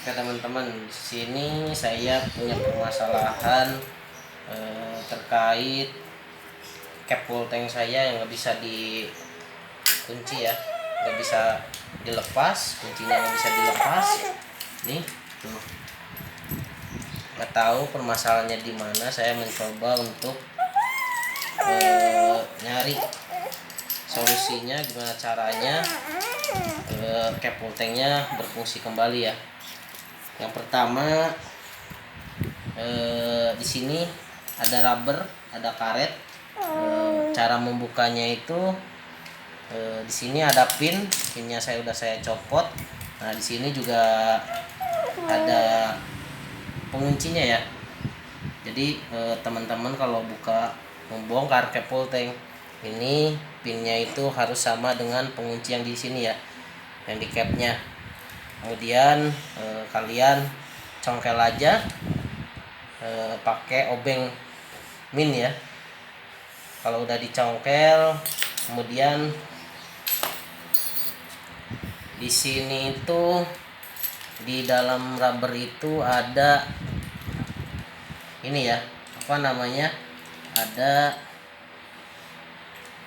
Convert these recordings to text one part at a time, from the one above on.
Oke teman-teman, di sini saya punya permasalahan terkait cap full tank saya yang nggak bisa dikunci ya, nggak bisa dilepas, kuncinya nggak bisa dilepas. Nih, tuh, nggak tahu permasalahannya di mana. Saya mencoba untuk nyari solusinya, gimana caranya cap full tanknya berfungsi kembali ya. Yang pertama, di sini ada rubber, ada karet. Cara membukanya itu di sini ada pinnya saya copot. Nah, di sini juga ada penguncinya ya. Jadi teman-teman kalau membongkar cap full tank ini, pinnya itu harus sama dengan pengunci yang di sini ya, yang di capnya. Kemudian kalian congkel aja pakai obeng min ya. Kalau udah dicongkel, kemudian di sini itu di dalam rubber itu ada ini ya, apa namanya, ada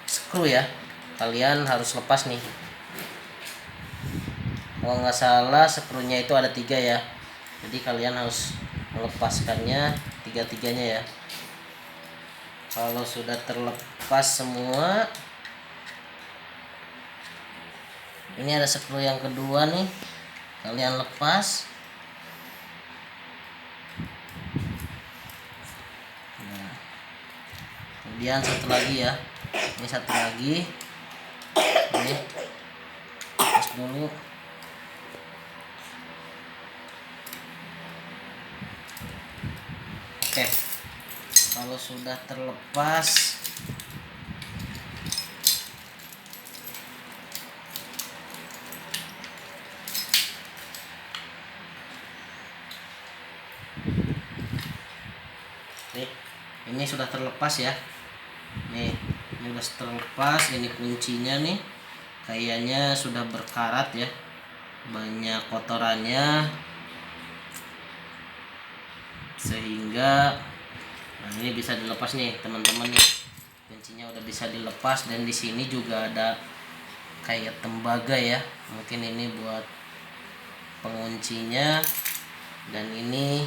screw ya. Kalian harus lepas nih. Kalau nggak salah skrunya itu ada 3 ya, jadi kalian harus melepaskannya tiga-tiganya ya. Kalau sudah terlepas semua, ini ada skru yang kedua nih, kalian lepas. Nah, kemudian satu lagi ya, ini satu lagi, ini lepas dulu. Oke, kalau sudah terlepas, nih, ini sudah terlepas ya. Nih, ini sudah terlepas. Ini kuncinya nih, kayaknya sudah berkarat ya, banyak kotorannya, sehingga ini bisa dilepas nih teman-teman nih. Kuncinya udah bisa dilepas, dan di sini juga ada kayak tembaga ya, mungkin ini buat penguncinya. Dan ini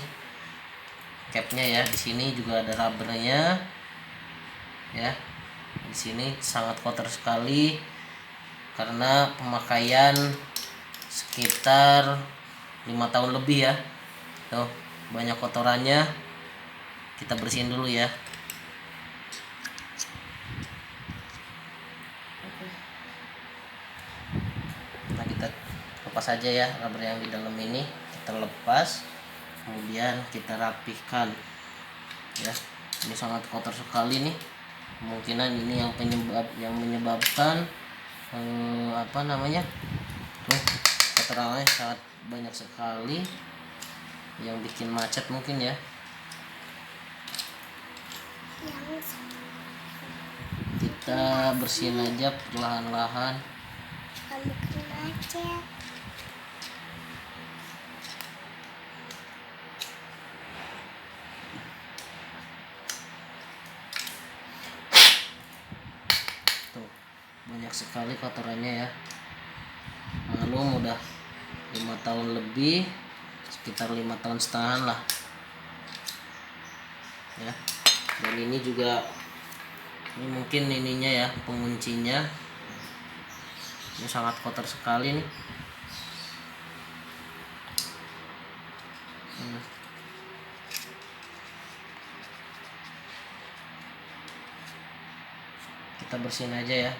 capnya ya, di sini juga ada rubbernya ya. Di sini sangat kotor sekali karena pemakaian sekitar 5 tahun lebih ya. Tuh, banyak kotorannya. Kita bersihin dulu ya. Nah, kita lepas aja ya rubber yang di dalam ini, kita lepas, kemudian kita rapihkan ya. Ini sangat kotor sekali nih, kemungkinan ini yang menyebabkan apa namanya, tuh, kotorannya sangat banyak sekali yang bikin macet mungkin ya. Kita bersihin aja perlahan-lahan. Tuh, banyak sekali kotorannya ya. Lalu udah 5 tahun lebih, sekitar 5,5 tahun lah ya. Dan ini juga, ini mungkin ininya ya, penguncinya ini sangat kotor sekali nih. Kita bersihin aja ya.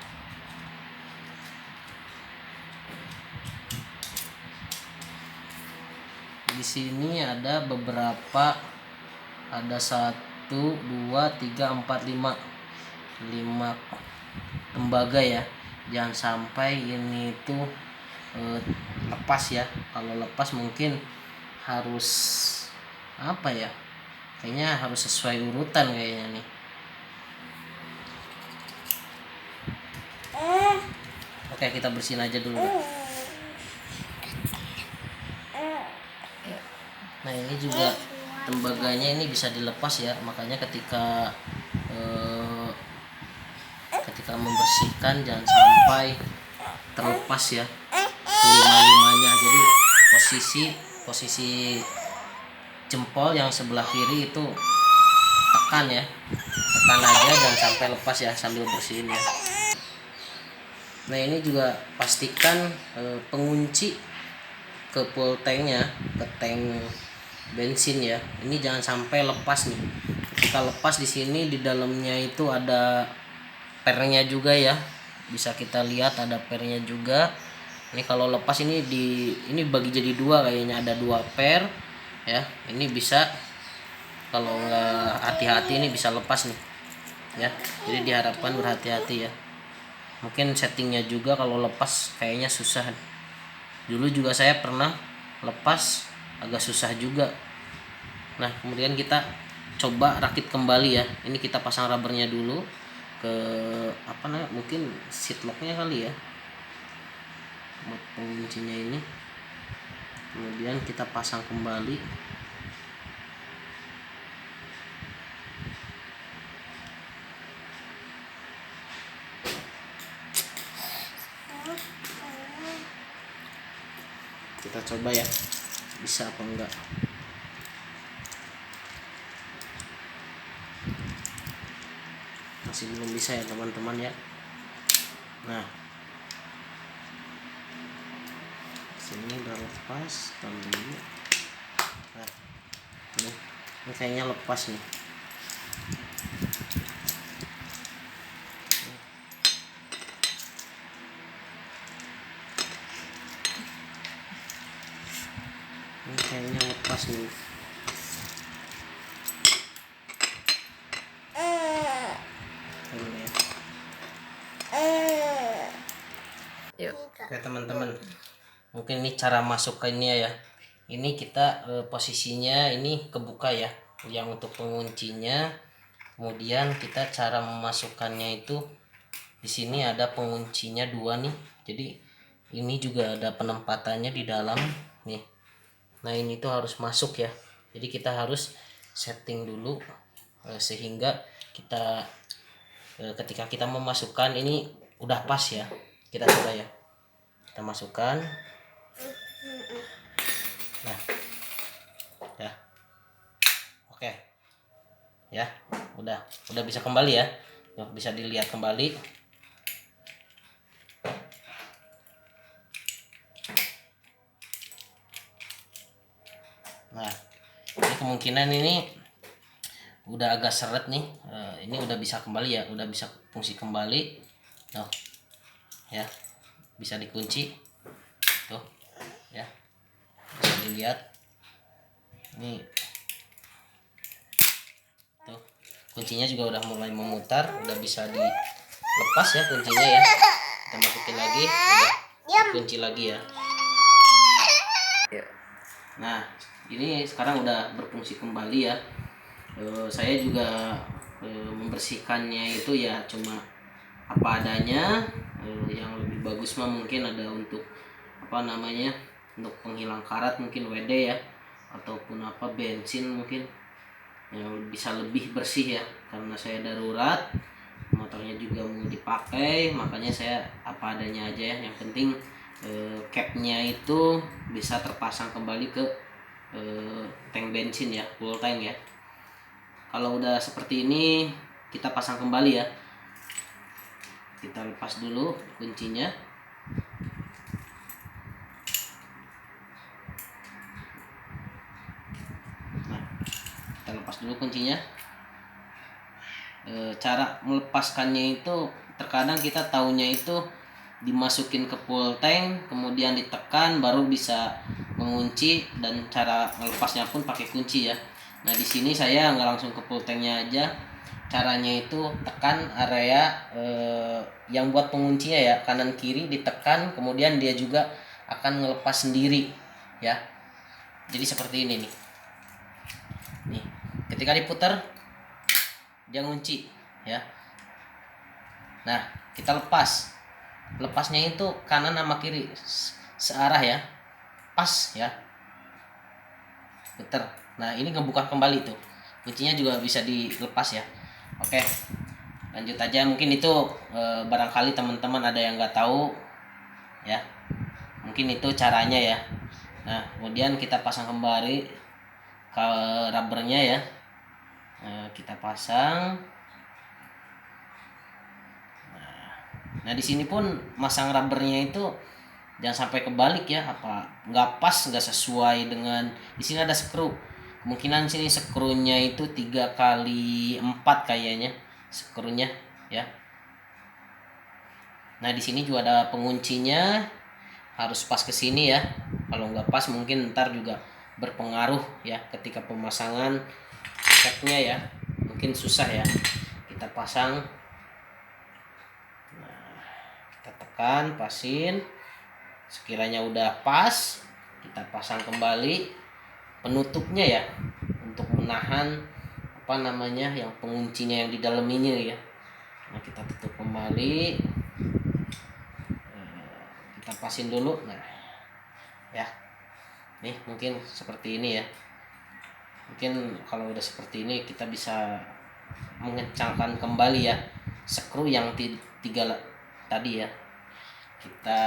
Di sini ada beberapa, ada 5 tembaga ya. Jangan sampai ini tuh lepas ya. Kalau lepas mungkin harus apa ya, kayaknya harus sesuai urutan kayaknya nih. Oke, kita bersihin aja dulu. Nah ini juga tembaganya ini bisa dilepas ya, makanya ketika membersihkan jangan sampai terlepas ya kelima-limanya. Jadi posisi jempol yang sebelah kiri itu tekan ya, tekan aja, jangan sampai lepas ya sambil bersihin ya. Nah ini juga pastikan pengunci ke full tanknya, ke tank bensin ya, ini jangan sampai lepas nih. Ketika lepas di sini di dalamnya itu ada pernya juga ya, bisa kita lihat ada pernya juga. Ini kalau lepas ini bagi jadi dua, kayaknya ada dua per ya. Ini bisa, kalau nggak hati-hati ini bisa lepas nih ya, jadi diharapkan berhati-hati ya. Mungkin settingnya juga kalau lepas kayaknya susah. Dulu juga saya pernah lepas agak susah juga. Nah kemudian kita coba rakit kembali ya. Ini kita pasang rubbernya dulu ke mungkin seat locknya kali ya, buat penguncinya ini. Kemudian kita pasang kembali. Kita coba ya, bisa apa enggak. Masih belum bisa ya teman-teman ya. Nah sini udah lepas, dulu. Nah ini kayaknya lepas nih. Ini kayaknya lepas nih. Oke teman-teman, mungkin ini cara masukannya ya. Ini kita posisinya ini kebuka ya, yang untuk penguncinya. Kemudian kita cara memasukkannya itu di sini ada penguncinya dua nih. Jadi ini juga ada penempatannya di dalam nih. Nah ini tuh harus masuk ya. Jadi kita harus setting dulu sehingga kita ketika kita memasukkan ini udah pas ya. Kita coba ya. Kita masukkan. Nah ya, oke ya, udah bisa kembali ya. Bisa dilihat kembali. Nah ini kemungkinan ini udah agak seret nih. Ini udah bisa kembali ya, udah bisa fungsi kembali. Tuh ya, bisa dikunci tuh ya, bisa dilihat ini tuh, kuncinya juga udah mulai memutar, udah bisa dilepas ya kuncinya ya. Kita masukin lagi, udah kunci lagi ya. Nah ini sekarang udah berfungsi kembali ya. Saya juga membersihkannya itu ya cuma apa adanya. Yang lebih bagus mah mungkin ada untuk untuk penghilang karat, mungkin WD ya, ataupun bensin mungkin yang bisa lebih bersih ya. Karena saya darurat, motornya juga mau dipakai, makanya saya apa adanya aja ya. Yang penting capnya itu bisa terpasang kembali ke tank bensin ya, full tank ya. Kalau udah seperti ini kita pasang kembali ya. Kita lepas dulu kuncinya. Nah kita lepas dulu kuncinya. Cara melepaskannya itu terkadang kita taunya itu dimasukin ke full tank, kemudian ditekan baru bisa mengunci, dan cara melepasnya pun pakai kunci ya. Nah di sini saya nggak langsung ke full tanknya aja. Caranya itu tekan area yang buat penguncinya ya, kanan kiri ditekan, kemudian dia juga akan ngelepas sendiri ya. Jadi seperti ini nih. Nih, ketika diputar dia ngunci ya. Nah kita lepasnya itu kanan sama kiri searah ya, pas ya. puter. Nah ini ngebuka kembali tuh, kuncinya juga bisa dilepas ya. Oke, lanjut aja. Mungkin itu barangkali teman-teman ada yang nggak tahu ya, mungkin itu caranya ya. Nah kemudian kita pasang kembali ke rubbernya ya. Kita pasang. Nah di sini pun masang rubbernya itu jangan sampai kebalik ya, apa nggak pas, nggak sesuai dengan. Di sini ada skru, kemungkinan sini skrunya itu 3x4 kayaknya skrunya ya. Nah di sini juga ada penguncinya, harus pas ke sini ya. Kalau nggak pas mungkin ntar juga berpengaruh ya ketika pemasangan setnya ya, mungkin susah ya. Kita pasang, kita tekan, pasin. Sekiranya udah pas, kita pasang kembali penutupnya ya, untuk menahan yang penguncinya yang di dalam ini ya. Nah kita tutup kembali, kita pasin dulu. Nah ya, nih mungkin seperti ini ya. Mungkin kalau udah seperti ini kita bisa mengencangkan kembali ya skru yang tiga tadi ya. Kita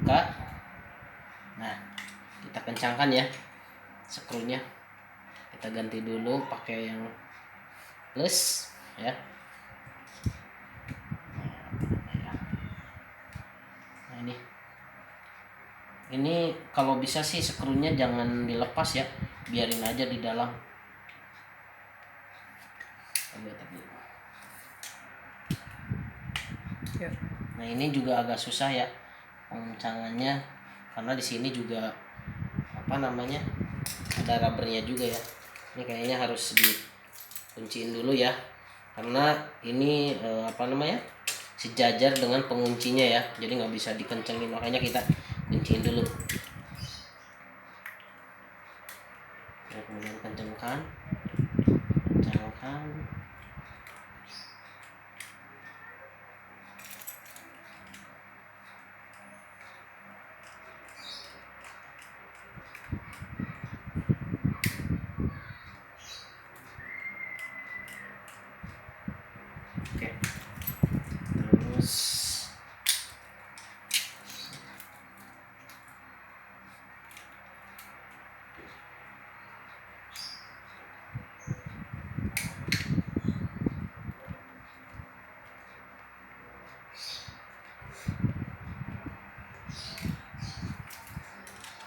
buka, nah kita kencangkan ya skrunya. Kita ganti dulu pakai yang plus ya. Nah ini kalau bisa sih skrunya jangan dilepas ya, biarin aja di dalam. Nah ini juga agak susah ya pengencangannya, karena di sini juga ada rubbernya juga ya. Ini kayaknya harus dikunciin dulu ya, karena ini sejajar dengan penguncinya ya, jadi nggak bisa dikencengin, makanya kita kunciin dulu. Ya, kemudian kencangkan. Oke, terus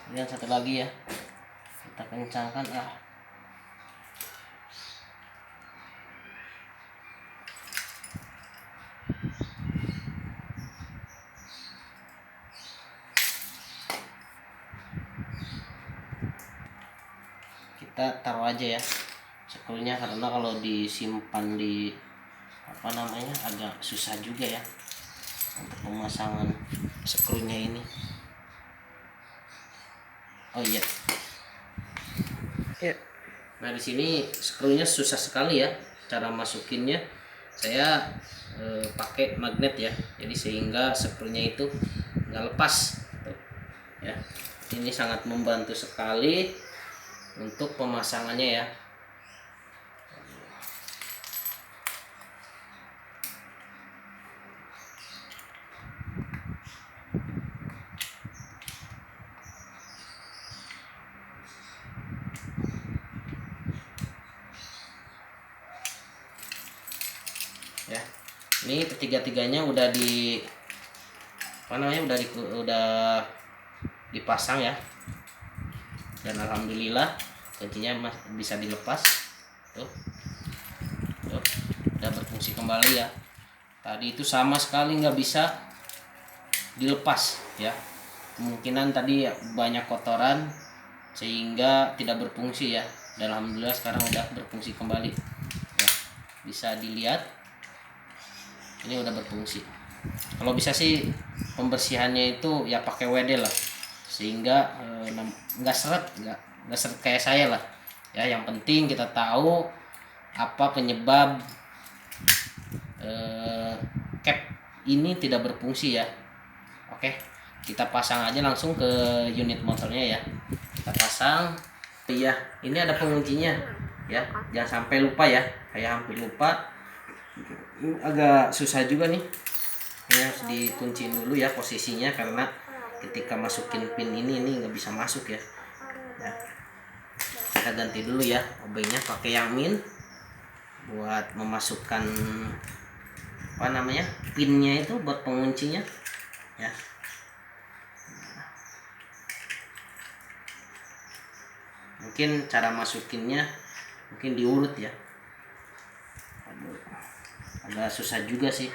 kemudian satu lagi ya, kita kencangkan. Kita taruh aja ya skrunya, karena kalau disimpan di agak susah juga ya untuk pemasangan skrunya ini. Oh iya. Nah di sini skrunya susah sekali ya cara masukinnya. Saya pakai magnet ya, jadi sehingga skrunya itu nggak lepas ya. Ini sangat membantu sekali untuk pemasangannya ya. Ya, ini ketiga-tiganya udah udah dipasang ya, dan alhamdulillah kuncinya bisa dilepas tuh udah berfungsi kembali ya. Tadi itu sama sekali nggak bisa dilepas ya, kemungkinan tadi banyak kotoran sehingga tidak berfungsi ya, dan alhamdulillah sekarang udah berfungsi kembali ya. Bisa dilihat ini udah berfungsi. Kalau bisa sih pembersihannya itu ya pakai WD lah, sehingga nggak seret kayak saya lah ya. Yang penting kita tahu apa penyebab cap ini tidak berfungsi ya. Oke, kita pasang aja langsung ke unit motornya ya. kita pasang. Iya, ini ada penguncinya ya, jangan sampai lupa ya, kayak hampir lupa. Agak susah juga nih, ini harus dikunci dulu ya posisinya, karena ketika masukin pin ini nggak bisa masuk ya. Kita ganti dulu ya obengnya pakai yang min buat memasukkan apa namanya pinnya itu buat penguncinya ya. Mungkin cara masukinnya mungkin diurut ya, agak susah juga sih